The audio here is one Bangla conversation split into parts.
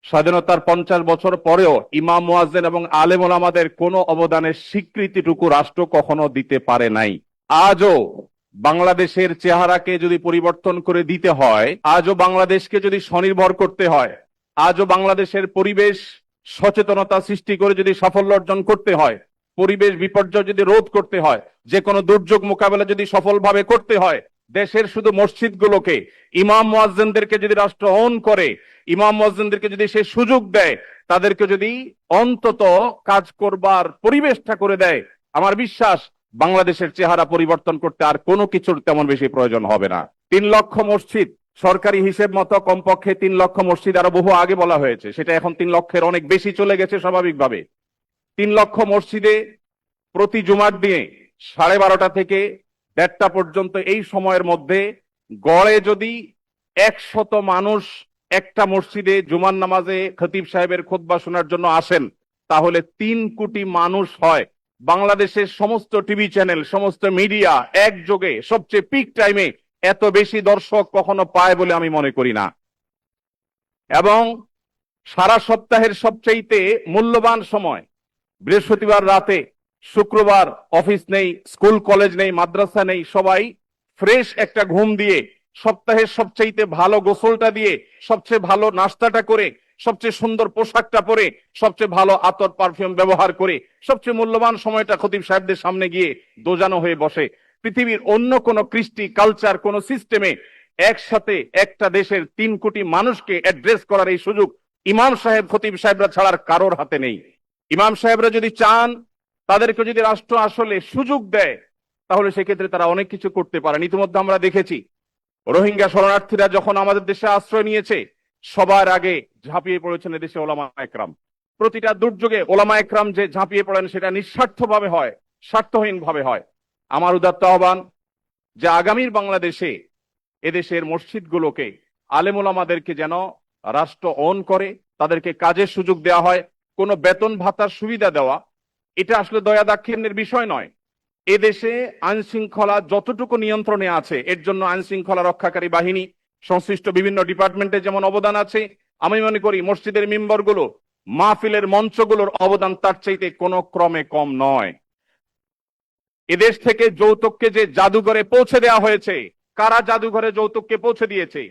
স্বাধীনতার 50 বছর পরেও ইমাম মুয়াজ্জিন এবং আলেম ওলামাদের কোনো অবদানের স্বীকৃতিটুকু রাষ্ট্র কখনো দিতে পারে নাই। আজও বাংলাদেশের চেহারাকে যদি পরিবর্তন করে দিতে হয়, আজও বাংলাদেশকে যদি স্বনির্ভর করতে হয়, আজও বাংলাদেশের পরিবেশ সচেতনতা সৃষ্টি করে যদি সাফল্য অর্জন করতে হয়, পরিবেশ বিপর্যয় যদি রোধ করতে হয়, যে কোনো দুর্যোগ মোকাবেলা যদি সফলভাবে করতে হয়, দেশের শুধু মসজিদগুলোকে ইমাম মুয়াজ্জিনদেরকে যদি রাষ্ট্র অন করে, ইমাম মুয়াজ্জিনদেরকে যদি সে সুযোগ দেয়, তাদেরকে যদি অন্তত কাজ করবার পরিবেশটা করে দেয়, আমার বিশ্বাস বাংলাদেশের চেহারা পরিবর্তন করতে আর কোনো কিছুর তেমন বেশি প্রয়োজন হবে না। 3 লক্ষ মসজিদ সরকারি হিসেব মতো কমপক্ষে 3 লক্ষ মসজিদ আরো বহু আগে বলা হয়েছে, সেটা এখন 3 লক্ষের অনেক বেশি চলে গেছে স্বাভাবিকভাবে। 3 লক্ষ মসজিদে প্রতি জুমার দিনে 12:30 থেকে 1:30 পর্যন্ত এই সময়ের মধ্যে গড়ে যদি 100 মানুষ একটা মসজিদে জুমার নামাজে খতিব সাহেবের খুতবা শোনার জন্য আসেন, তাহলে 3 কোটি মানুষ হয়। বাংলাদেশের সমস্ত টিভি চ্যানেল, সমস্ত মিডিয়া একযোগে সবচেয়ে পিক টাইমে এত বেশি দর্শক কখনো পায় বলে আমি মনে করি না। এবং সারা সপ্তাহের সবচাইতে মূল্যবান সময় বৃহস্পতিবার রাতে, শুক্রবার অফিস নেই, স্কুল কলেজ নেই, মাদ্রাসা নেই, সবাই ফ্রেশ একটা ঘুম দিয়ে, সপ্তাহের সবচাইতে ভালো গোসলটা দিয়ে, সবচেয়ে ভালো নাস্তাটা করে, সবচেয়ে সুন্দর পোশাকটা পরে, সবচেয়ে ভালো আতর পারফিউম ব্যবহার করে, সবচেয়ে মূল্যবান সময়টা খতিব সাহেবদের সামনে গিয়ে দোজানো হয়ে বসে। পৃথিবীর অন্য কোন কৃষ্টি কালচার কোন সিস্টেমে একসাথে একটা দেশের 3 কোটি মানুষকে অ্যাড্রেস করার এই সুযোগ ইমাম সাহেব খতিব সাহেবরা ছাড়ার কারোর হাতে নেই। ইমাম সাহেবরা যদি চান, তাদেরকে যদি রাষ্ট্র আসলে সুযোগ দেয়, তাহলে সেক্ষেত্রে তারা অনেক কিছু করতে পারেন। ইতিমধ্যে আমরা দেখেছি রোহিঙ্গা শরণার্থীরা যখন আমাদের দেশে আশ্রয় নিয়েছে, সবার আগে ঝাঁপিয়ে পড়েছেন এদেশে ওলামা একরাম। প্রতিটা দুর্যোগে ওলামা একরাম যে ঝাঁপিয়ে পড়েন, সেটা নিঃস্বার্থ ভাবে হয়, স্বার্থহীন ভাবে হয়। আমার উদাত্ত আহ্বান যে আগামীর বাংলাদেশে এদেশের মসজিদগুলোকে, আলেম ওলামাদেরকে যেন রাষ্ট্র অন করে, তাদেরকে কাজের সুযোগ দেওয়া হয়। কোনো বেতন ভাতার সুবিধা দেওয়া, এটা আসলে দয়া দাক্ষিণ্যের বিষয় নয়। এদেশে আইন শৃঙ্খলা যতটুকু নিয়ন্ত্রণে আছে, এর জন্য আইন শৃঙ্খলা রক্ষাকারী বাহিনী সংশ্লিষ্ট বিভিন্ন ডিপার্টমেন্টের যেমন অবদান আছে, আমি মনে করি মসজিদের মিম্বরগুলো, মাহফিলের মঞ্চগুলোর অবদান তার চাইতে কোনো ক্রমে কম নয়। এদেশ থেকে যৌতুককে যে জাদুঘরে পৌঁছে দেওয়া হয়েছে, কারা জাদুঘরে যৌতুককে পৌঁছে দিয়েছে?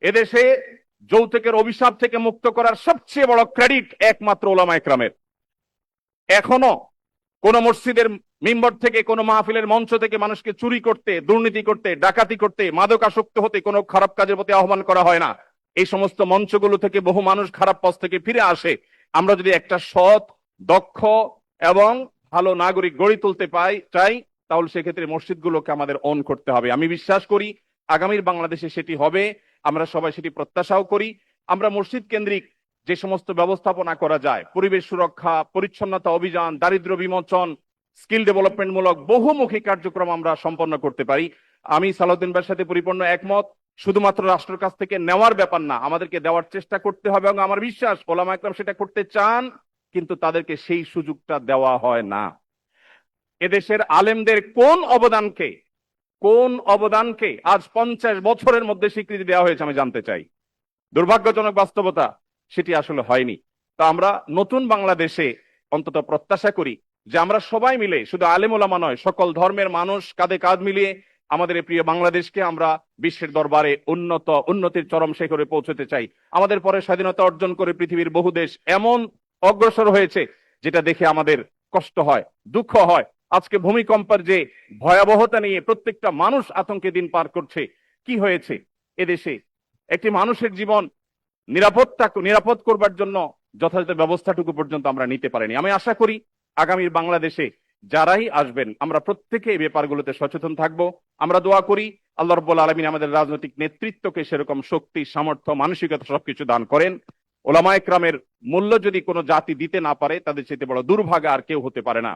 এদেশে যৌতুকের অভিশাপ থেকে মুক্ত করার সবচেয়ে বড় ক্রেডিট একমাত্র ওলামা একরামের। এখনো কোন মসজিদের মিম্বর থেকে, কোন মাহফিলের মঞ্চ থেকে মানুষকে চুরি করতে, দুর্নীতি করতে, ডাকাতি করতে, মাদকাসক্ত হতে, কোনো খারাপ কাজের প্রতি আহ্বান করা হয় না। এই সমস্ত মঞ্চগুলো থেকে বহু মানুষ খারাপ পথ থেকে ফিরে আসে। আমরা যদি একটা সৎ, দক্ষ এবং ভালো নাগরিক গড়ে তুলতে চাই, তাহলে সেক্ষেত্রে মসজিদগুলোকে আমাদের অন করতে হবে। আমি বিশ্বাস করি আগামীর বাংলাদেশে সেটি হবে, আমরা সবাই সেটি প্রত্যাশাও করি। আমরা মসজিদ কেন্দ্রিক যে সমস্ত ব্যবস্থাপনা করা যায়, পরিবেশ সুরক্ষা, পরিচ্ছন্নতা অভিযান, দারিদ্র্য বিমোচন, স্কিল ডেভেলপমেন্ট মূলক বহুমুখী কার্যক্রম আমরা সম্পন্ন করতে পারি। আমি সালাউদ্দিন ভাইয়ের সাথে পরিপূর্ণ একমত। শুধুমাত্র রাষ্ট্রের কাছ থেকে নেওয়ার ব্যাপার না, আমাদেরকে দেওয়ার চেষ্টা করতে হবে। এবং আমার বিশ্বাস ওলামা একরাম সেটা করতে চান, কিন্তু তাদেরকে সেই সুযোগটা দেওয়া হয় না। এদেশের আলেমদের কোন অবদানকে আজ 50 বছরের মধ্যে স্বীকৃতি দেওয়া হয়েছে আমি জানতে চাই। দুর্ভাগ্যজনক বাস্তবতা, সেটি আসলে হয়নি। তা আমরা নতুন বাংলাদেশে অন্তত প্রত্যাশা করি যে আমরা সবাই মিলে, শুধু আলেম ওলামা নয়, সকল ধর্মের মানুষ কাঁধে কাঁধ মিলিয়ে আমাদের এই প্রিয় বাংলাদেশকে আমরা বিশ্বের দরবারে উন্নতির চরম শিখরে পৌঁছতে চাই। আমাদের পরে স্বাধীনতা অর্জন করে পৃথিবীর বহু দেশ এমন অগ্রসর হয়েছে, যেটা দেখে আমাদের কষ্ট হয়, দুঃখ হয়। আজকে ভূমিকম্পের যে ভয়াবহতা নিয়ে প্রত্যেকটা মানুষ আতঙ্কে দিন পার করছে, কি হয়েছে এদেশে? একটি মানুষের জীবন নিরাপদ করবার জন্য যথাযথ ব্যবস্থাটুকু পর্যন্ত আমরা নিতে পারিনি। আমি আশা করি আগামীর বাংলাদেশে যারাই আসবেন, আমরা প্রত্যেকে এই ব্যাপারগুলোতে সচেতন থাকবো। আমরা দোয়া করি আল্লাহ রাব্বুল আলামিন আমাদের রাজনৈতিক নেতৃত্বকে সেরকম শক্তি, সামর্থ্য, মানসিকতা সবকিছু দান করেন। ওলামা একরামের মূল্য যদি কোনো জাতি দিতে না পারে, তাদের চাইতে বড় দুর্ভাগা আর কেউ হতে পারে না।